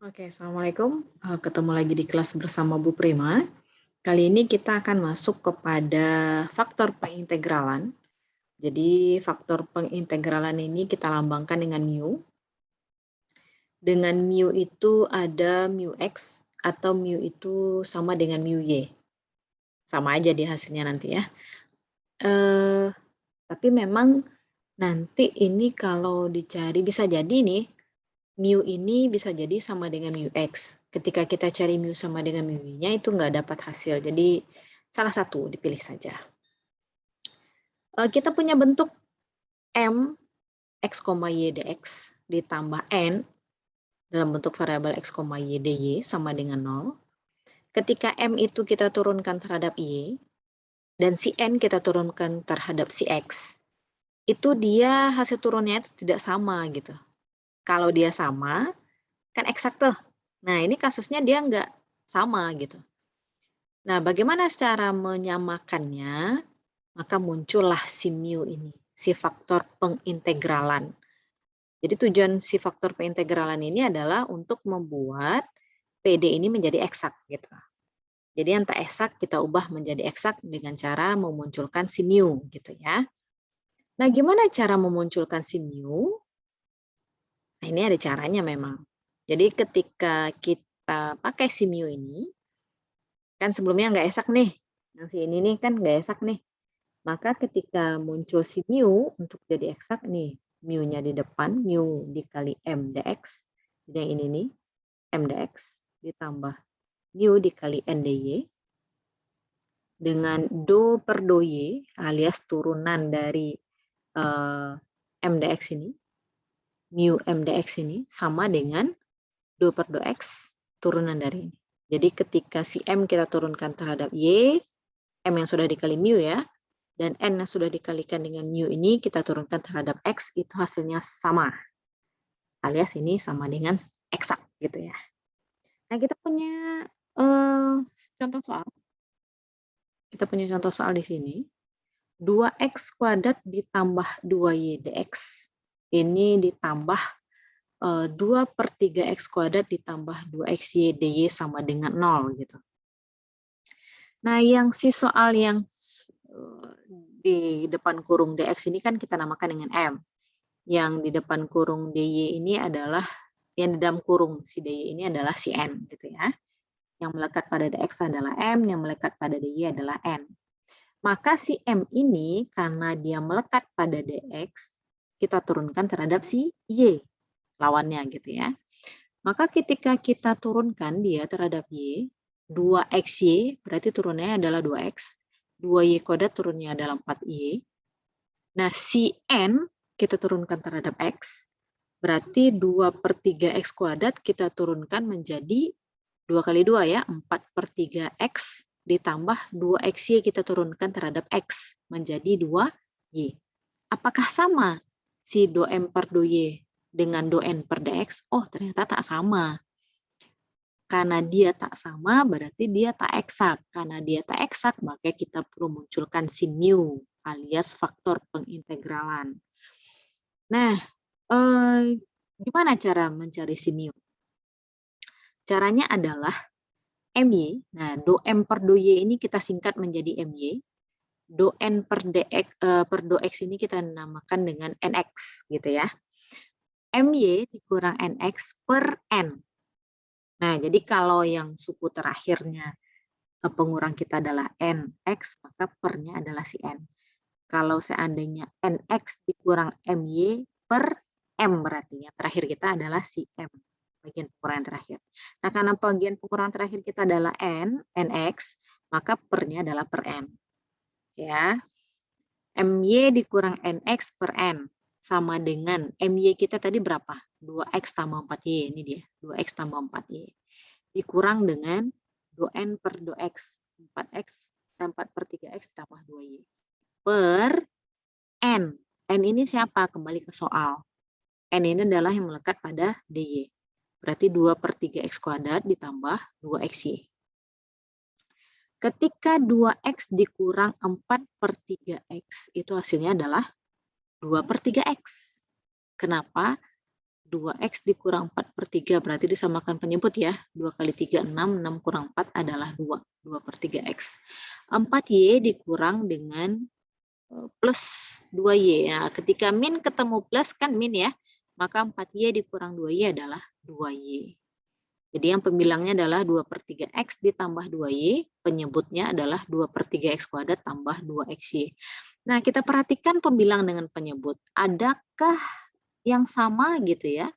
Oke, assalamualaikum. Ketemu lagi di kelas bersama Bu Prima. Kali ini kita akan masuk kepada faktor pengintegralan. Jadi faktor pengintegralan ini kita lambangkan dengan mu. Dengan mu itu ada mu x atau mu itu sama dengan mu y. Sama aja di hasilnya nanti ya. Eh, tapi memang nanti ini kalau dicari bisa jadi nih mu ini bisa jadi sama dengan mu x. Ketika kita cari mu sama dengan mu y-nya itu nggak dapat hasil. Jadi salah satu dipilih saja. Kita punya bentuk m x, y dx ditambah n dalam bentuk variabel x, y dy sama dengan 0. Ketika m itu kita turunkan terhadap y dan si n kita turunkan terhadap si x, itu dia hasil turunnya itu tidak sama gitu. Kalau dia sama, kan eksak tuh. Nah, ini kasusnya dia nggak sama gitu. Nah, bagaimana cara menyamakannya? Maka muncullah si mu ini, si faktor pengintegralan. Jadi tujuan si faktor pengintegralan ini adalah untuk membuat PD ini menjadi eksak gitu. Jadi yang tak eksak kita ubah menjadi eksak dengan cara memunculkan si mu gitu ya. Nah, gimana cara memunculkan si mu? Nah, ini ada caranya memang. Jadi ketika kita pakai si mu ini, kan sebelumnya nggak eksak nih, yang si ini nih kan nggak eksak nih. Maka ketika muncul si mu untuk jadi eksak nih, mu-nya di depan, mu dikali m dx, jadi yang ini nih, m dx ditambah mu dikali n dy, dengan do per do y alias turunan dari m dx ini, mu m dx ini sama dengan do per do x turunan dari ini. Jadi ketika si m kita turunkan terhadap y, m yang sudah dikali mu ya, dan n yang sudah dikalikan dengan mu ini kita turunkan terhadap x, itu hasilnya sama. Alias ini sama dengan eksak gitu ya. Nah, kita punya contoh soal. Kita punya contoh soal di sini. 2x kuadrat ditambah 2y dx. Ini ditambah 2/3x kuadrat ditambah 2xy dy sama dengan 0 gitu. Nah, yang si soal yang di depan kurung dx ini kan kita namakan dengan m. Yang di depan kurung dy ini adalah, yang di dalam kurung si dy ini adalah si n gitu ya. Yang melekat pada dx adalah m, yang melekat pada dy adalah n. Maka si m ini karena dia melekat pada dx, kita turunkan terhadap si y, lawannya gitu ya. Maka ketika kita turunkan dia terhadap y, 2xy berarti turunnya adalah 2x, 2y kuadrat turunnya adalah 4y. Nah, si n kita turunkan terhadap x, berarti 2/3x kuadrat kita turunkan menjadi 2 kali 2 ya, 4/3x ditambah 2xy kita turunkan terhadap x menjadi 2y. Apakah sama si do m per do y dengan do n per dx? Oh, ternyata tak sama. Karena dia tak sama, berarti dia tak eksak. Karena dia tak eksak, maka kita perlu munculkan si mu alias faktor pengintegralan. Nah, gimana cara mencari si mu? Caranya adalah my. Nah, do m per do y ini kita singkat menjadi my. Do n per do x ini kita namakan dengan nx gitu ya. My dikurang nx per n. Nah, jadi kalau yang suku terakhirnya pengurang kita adalah nx, maka pernya adalah si n. Kalau seandainya nx dikurang my per m, berarti yang terakhir kita adalah si m, bagian pengurangan terakhir. Nah, karena bagian pengurangan terakhir kita adalah nx, maka pernya adalah per n. Ya, my dikurang nx per n sama dengan my kita tadi berapa? 2x tambah 4y, ini dia, 2x tambah 4y. Dikurang dengan do n per do x, 4x, 4/3x tambah 2y. Per n. N ini siapa? Kembali ke soal. N ini adalah yang melekat pada dy. Berarti 2/3x kuadrat ditambah 2xy. Ketika 2x dikurang 4/3x, itu hasilnya adalah 2/3x. Kenapa? 2x dikurang 4/3 berarti disamakan penyebut ya. 2 kali 3, 6. 6 kurang 4 adalah 2. 2/3x. 4y dikurang dengan plus 2y. Nah, ketika min ketemu plus kan min ya, maka 4y dikurang 2y adalah 2y. Jadi yang pembilangnya adalah 2/3x ditambah 2y, penyebutnya adalah 2/3x kuadrat tambah 2xy. Nah, kita perhatikan pembilang dengan penyebut. Adakah yang sama gitu ya?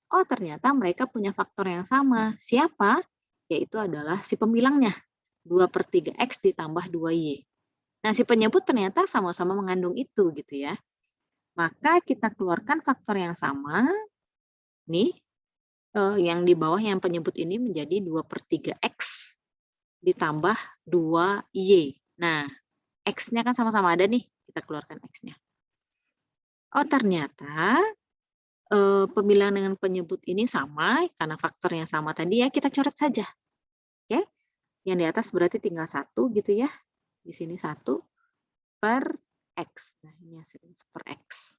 Oh, ternyata mereka punya faktor yang sama. Siapa? Yaitu adalah si pembilangnya. 2/3x ditambah 2y. Nah, si penyebut ternyata sama-sama mengandung itu gitu ya. Maka kita keluarkan faktor yang sama. Nih, yang di bawah yang penyebut ini menjadi 2/3x ditambah 2y. Nah, x-nya kan sama-sama ada nih. Kita keluarkan x-nya. Oh, ternyata pembilang dengan penyebut ini sama, karena faktor yang sama tadi ya, kita coret saja. Oke, yang di atas berarti tinggal 1 gitu ya. Di sini 1 per x. Nah, ini hasilnya per x.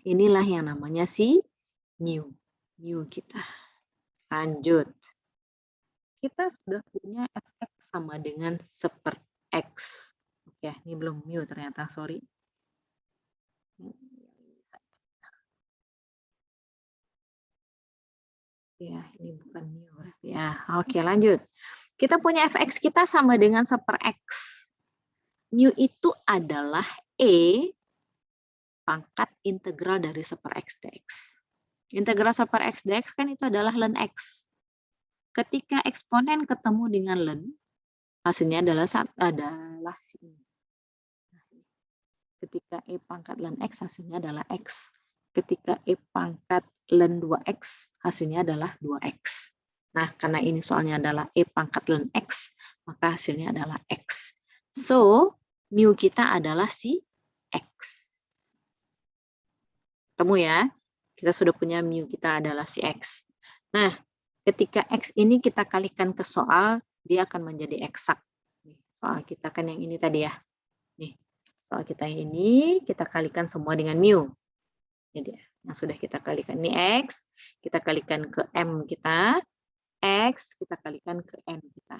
Inilah yang namanya si mu. Mu kita. Lanjut. Kita sudah punya fx sama dengan seper x. Oke, ini belum mu ternyata, sorry. Ya, ini bukan mu berarti ya. Oke, lanjut. Kita punya fx kita sama dengan seper x. Mu itu adalah E pangkat integral dari seper x dx. Integral seper x dx kan itu adalah ln x. Ketika eksponen ketemu dengan ln, hasilnya adalah ini. Ketika E pangkat ln x, hasilnya adalah x. Ketika E pangkat ln 2x, hasilnya adalah 2x. Nah, karena ini soalnya adalah E pangkat ln x, maka hasilnya adalah x. So, mu kita adalah si x. Ketemu ya? Kita sudah punya mu kita adalah si x. Nah, ketika x ini kita kalikan ke soal, dia akan menjadi eksak. Soal kita kan yang ini tadi ya. Nih, soal kita yang ini, kita kalikan semua dengan mu. Ini dia, yang sudah kita kalikan. Ini x, kita kalikan ke m kita. X, kita kalikan ke n kita.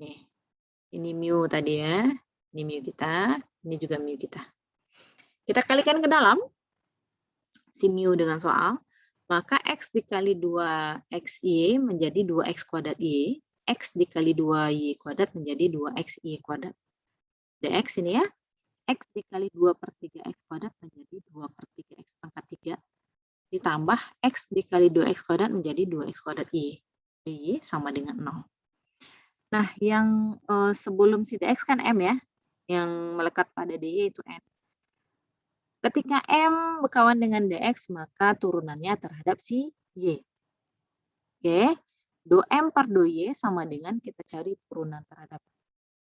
Nih, ini mu tadi ya. Ini mu kita, ini juga mu kita. Kita kalikan ke dalam, si mu dengan soal, maka x dikali 2xy menjadi 2x kuadrat y, x dikali 2y kuadrat menjadi 2xy kuadrat. Dx ini ya, x dikali 2/3x kuadrat menjadi 2/3x pangkat 3, ditambah x dikali 2x kuadrat menjadi 2x kuadrat y. Y sama dengan 0. Nah, yang sebelum si dx kan m ya, yang melekat pada dy itu n. Ketika M berkawan dengan dx, maka turunannya terhadap si y. Oke, do M per do y sama dengan kita cari turunan terhadap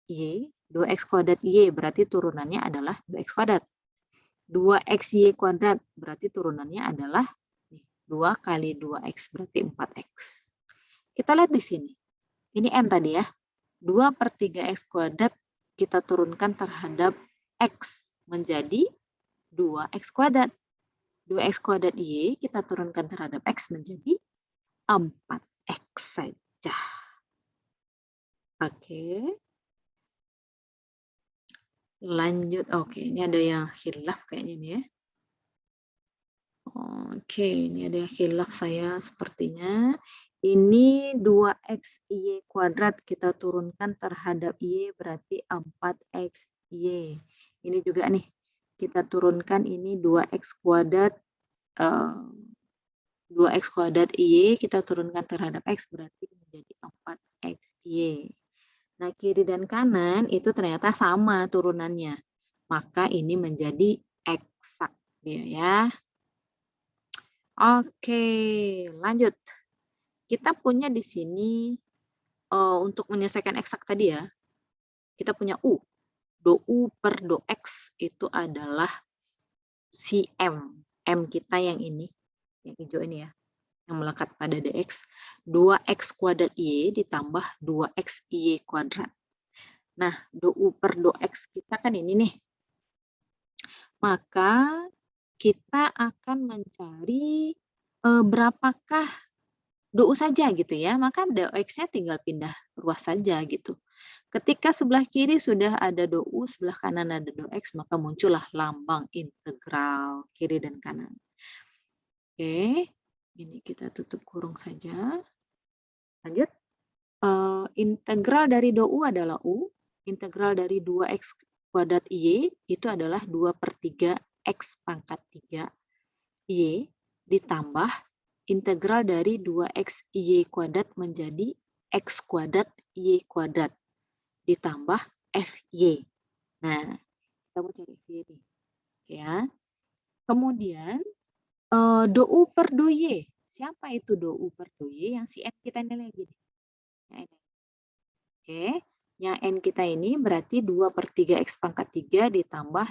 y. 2x kuadrat y berarti turunannya adalah 2x kuadrat. 2xy kuadrat berarti turunannya adalah 2 kali 2x berarti 4x. Kita lihat di sini. Ini n tadi ya. 2/3x kuadrat kita turunkan terhadap x menjadi 2x kuadrat. 2x kuadrat y kita turunkan terhadap x menjadi 4x saja. Oke. Lanjut. Oke, ini ada yang khilaf kayaknya ini ya. Oke, ini ada yang khilaf saya sepertinya. Ini 2xy kuadrat kita turunkan terhadap y berarti 4xy. Ini juga nih, kita turunkan ini 2x kuadrat 2x kuadrat y kita turunkan terhadap x berarti menjadi 4xy. Nah, kiri dan kanan itu ternyata sama turunannya. Maka ini menjadi eksak dia ya. Oke, lanjut. Kita punya di sini untuk menyelesaikan eksak tadi ya. Kita punya u. Do u per do x itu adalah si m. M kita yang ini, yang hijau ini ya, yang melekat pada dx. 2x kuadrat y ditambah 2xy kuadrat. Nah, do u per do x kita kan ini nih. Maka kita akan mencari berapakah DOU saja gitu ya, maka DOX-nya tinggal pindah ruas saja gitu. Ketika sebelah kiri sudah ada DOU, sebelah kanan ada DOX, maka muncullah lambang integral kiri dan kanan. Oke, ini kita tutup kurung saja. Lanjut. Integral dari DOU adalah U, integral dari 2x kuadrat Y itu adalah 2/3 X pangkat 3 Y ditambah integral dari 2x Y kuadrat menjadi X kuadrat Y kuadrat ditambah FY. Nah, kita mau cari FY nih. Ya. Kemudian, DOU per DOY. Siapa itu DOU per DOY? Yang si N kita ini lagi. Oke, yang N kita ini berarti 2/3 X pangkat 3 ditambah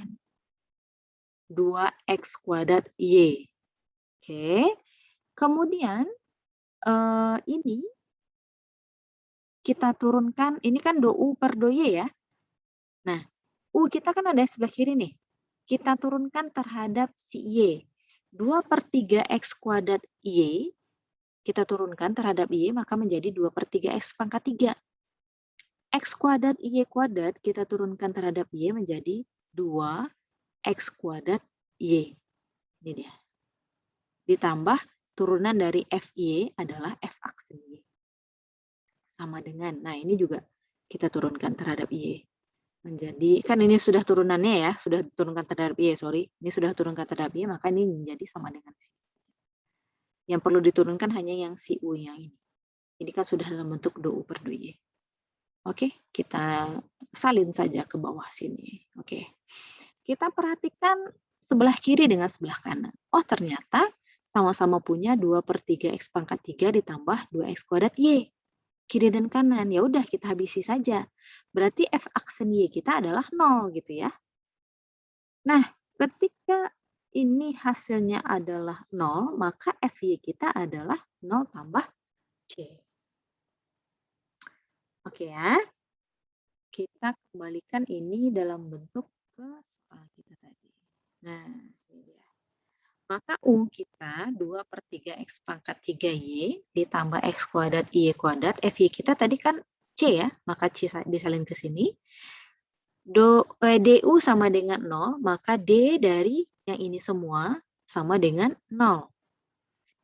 2X kuadrat Y. Oke, kemudian ini kita turunkan, ini kan DOU per DOY ya. Nah, U kita kan ada sebelah kiri nih. Kita turunkan terhadap si Y. 2/3 X kuadrat Y, kita turunkan terhadap Y, maka menjadi 2/3 X pangkat 3. X kuadrat Y kuadrat, kita turunkan terhadap Y menjadi 2X kuadrat Y. Ini dia. Ditambah turunan dari FY adalah F aksen Y. Sama dengan, nah ini juga kita turunkan terhadap Y. Menjadi, kan ini sudah turunannya ya, sudah turunkan terhadap Y, sorry. Ini sudah turunkan terhadap Y, maka ini menjadi sama dengan si. Yang perlu diturunkan hanya yang si U yang ini. Ini kan sudah dalam bentuk DOU per DOY. Oke, kita salin saja ke bawah sini. Oke. Kita perhatikan sebelah kiri dengan sebelah kanan. Oh, ternyata sama-sama punya 2/3 X pangkat 3 ditambah 2X kuadrat Y. Kiri dan kanan, ya udah kita habisi saja. Berarti F aksen Y kita adalah 0 gitu ya. Nah, ketika ini hasilnya adalah 0, maka FY kita adalah 0 tambah C. Oke ya. Kita kembalikan ini dalam bentuk ke soal kita tadi. Nah, ini dia. Maka U kita 2/3 X pangkat 3Y ditambah X kuadrat Y kuadrat. FY kita tadi kan C ya, maka C disalin ke sini. DU sama dengan 0, maka D dari yang ini semua sama dengan 0.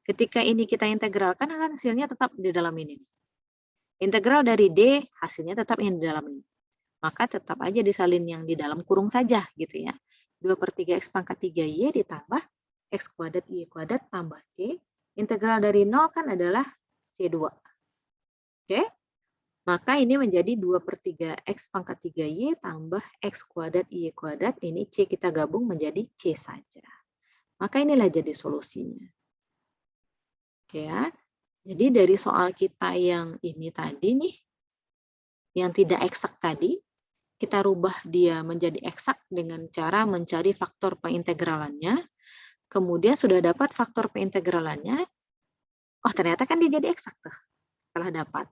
Ketika ini kita integralkan, kan hasilnya tetap di dalam ini. Integral dari D, hasilnya tetap yang di dalam ini. Maka tetap aja disalin yang di dalam kurung saja gitu ya. 2/3 X pangkat 3Y ditambah X kuadrat Y kuadrat tambah C. Integral dari 0 kan adalah C2. Oke. Maka ini menjadi 2/3 X pangkat 3Y tambah X kuadrat Y kuadrat. Ini C kita gabung menjadi C saja. Maka inilah jadi solusinya. Oke ya. Jadi dari soal kita yang ini tadi nih, yang tidak eksak tadi, kita rubah dia menjadi eksak dengan cara mencari faktor peintegralannya. Kemudian sudah dapat faktor peintegralannya, oh ternyata kan dia jadi eksak tuh setelah dapat.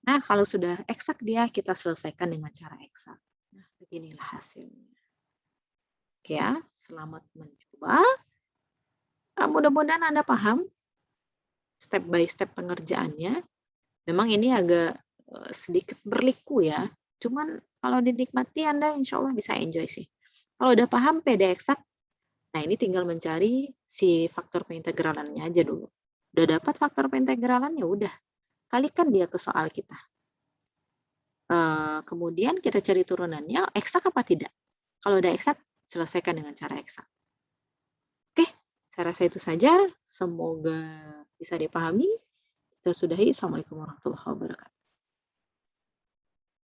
Nah kalau sudah eksak dia kita selesaikan dengan cara eksak. Nah beginilah hasilnya. Oke ya, selamat mencoba. Mudah-mudahan Anda paham step by step pengerjaannya. Memang ini agak sedikit berliku ya. Cuman kalau dinikmati Anda insya Allah bisa enjoy sih. Kalau udah paham PD eksak, nah ini tinggal mencari si faktor peintegralannya aja dulu. Udah dapat faktor peintegralannya, udah kalikan dia ke soal kita. Kemudian kita cari turunannya, eksak apa tidak. Kalau udah eksak, selesaikan dengan cara eksak. Oke, saya rasa itu saja. Semoga bisa dipahami. Kita sudahi. Assalamualaikum warahmatullahi wabarakatuh.